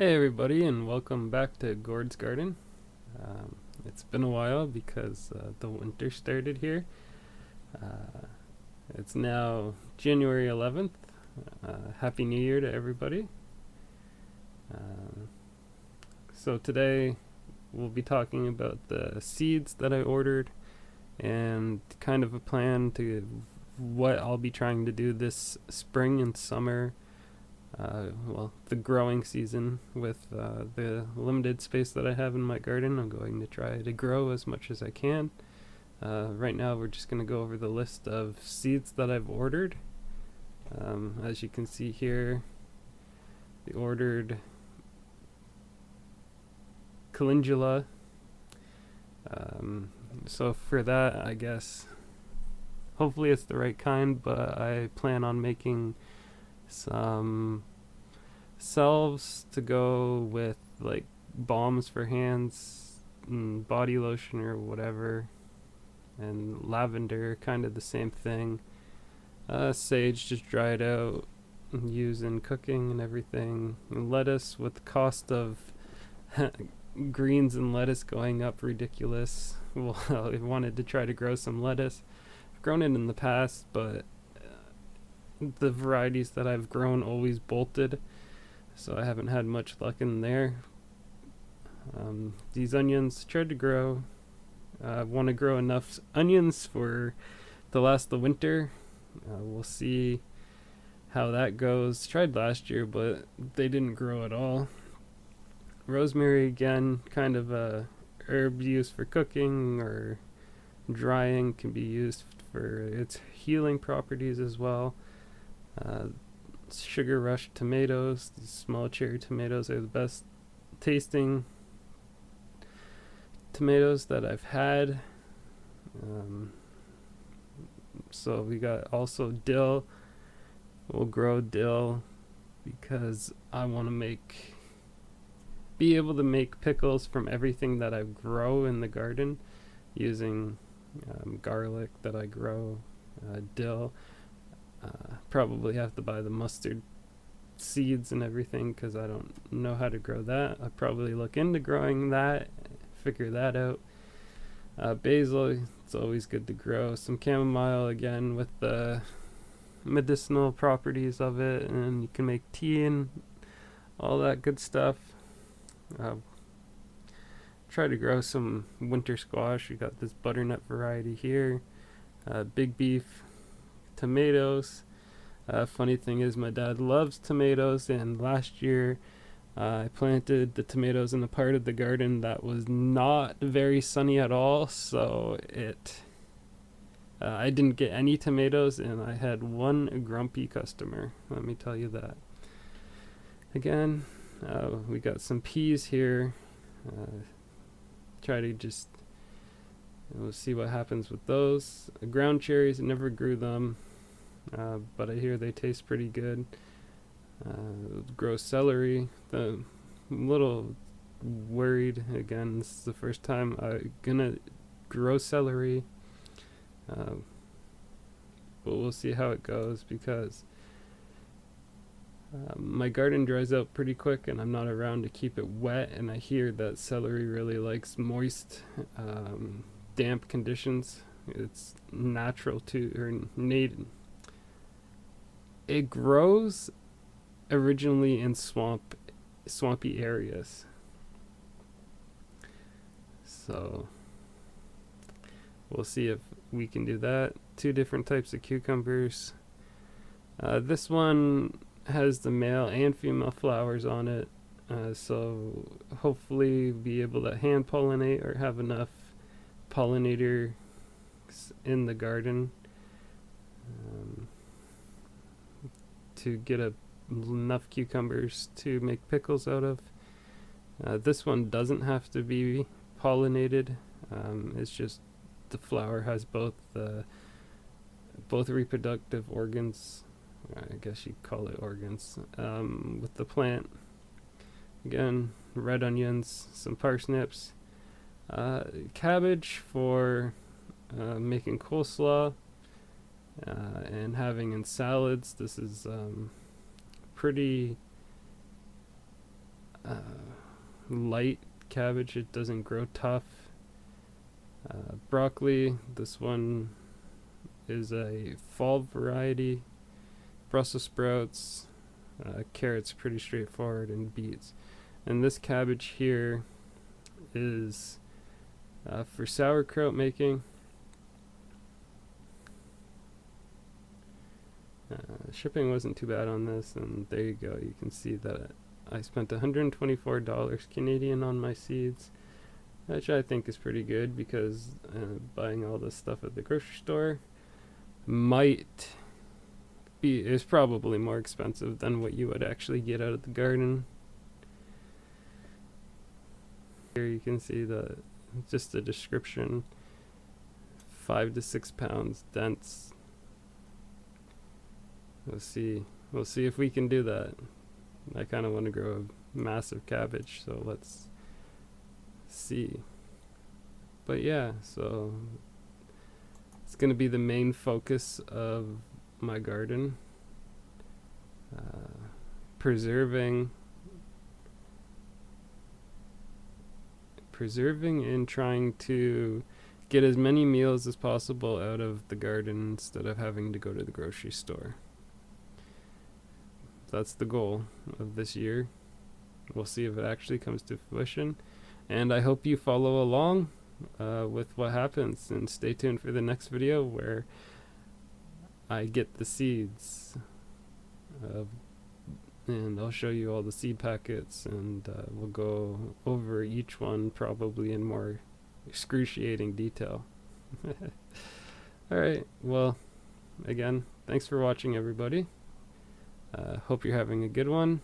Hey everybody, and welcome back to Gord's Garden. It's been a while because the winter started here. Uh, it's now January 11th. Happy New Year to everybody. Uh, so today we'll be talking about the seeds that I ordered and kind of a plan to what I'll be trying to do this spring and summer, the growing season with the limited space that I have in my garden. I'm going to try to grow as much as I can. Right now, we're just going to go over the list of seeds that I've ordered. As you can see here, I ordered calendula. So for that, I guess, hopefully it's the right kind, but I plan on making some salves to go with like balms for hands and body lotion or whatever, and lavender, kind of the same thing. Sage just dried out and used in cooking and everything. And lettuce, with the cost of greens and lettuce going up ridiculous. Well, I wanted to try to grow some lettuce. I've grown it in the past, but the varieties that I've grown always bolted, so I haven't had much luck in there. These onions tried to grow. I want to grow enough onions for to last the winter. We'll see how that goes. Tried last year, but they didn't grow at all. Rosemary, again, kind of a herb used for cooking or drying, can be used for its healing properties as well. Sugar Rush tomatoes, these small cherry tomatoes are the best tasting tomatoes that I've had. So we got also dill. We'll grow dill because I want to be able to make pickles from everything that I grow in the garden, using garlic that I grow, dill. Probably have to buy the mustard seeds and everything because I don't know how to grow that. I'll probably look into growing that, figure that out. Basil, it's always good to grow. Some chamomile, again, with the medicinal properties of it, and you can make tea and all that good stuff. Try to grow some winter squash. We got this butternut variety here. Big beef, tomatoes. Funny thing is, my dad loves tomatoes, and last year I planted the tomatoes in a part of the garden that was not very sunny at all, so I didn't get any tomatoes, and I had one grumpy customer, let me tell you that. Again, we got some peas here. Try to just we'll see what happens with those. Ground cherries, I never grew them, but I hear they taste pretty good. Grow celery. I'm a little worried. Again, this is the first time I'm gonna grow celery, but we'll see how it goes because my garden dries out pretty quick and I'm not around to keep it wet, and I hear that celery really likes moist, damp conditions. It's natural to, or native. It grows originally in swampy areas. So we'll see if we can do that. Two different types of cucumbers. This one has the male and female flowers on it, so hopefully be able to hand pollinate or have enough pollinators in the garden to get enough cucumbers to make pickles out of. This one doesn't have to be pollinated. It's just the flower has both reproductive organs. I guess you call it organs with the plant. Again, red onions, some parsnips, cabbage for making coleslaw and having in salads. This is pretty light cabbage. It doesn't grow tough. Broccoli, this one is a fall variety. Brussels sprouts, carrots, pretty straightforward, and beets. And this cabbage here is for sauerkraut making. Shipping wasn't too bad on this, and there you go. You can see that I spent $124 Canadian on my seeds, which I think is pretty good because buying all this stuff at the grocery store is probably more expensive than what you would actually get out of the garden. Here you can see just the description: 5 to 6 pounds dense. We'll see if we can do that. I kind of want to grow a massive cabbage, so let's see. But yeah, so it's going to be the main focus of my garden. Preserving and trying to get as many meals as possible out of the garden instead of having to go to the grocery store. That's the goal of this year. We'll see if it actually comes to fruition, and I hope you follow along with what happens, and stay tuned for the next video where I get the seeds and I'll show you all the seed packets, and we'll go over each one probably in more excruciating detail. Alright, well, again, thanks for watching, everybody. Hope you're having a good one.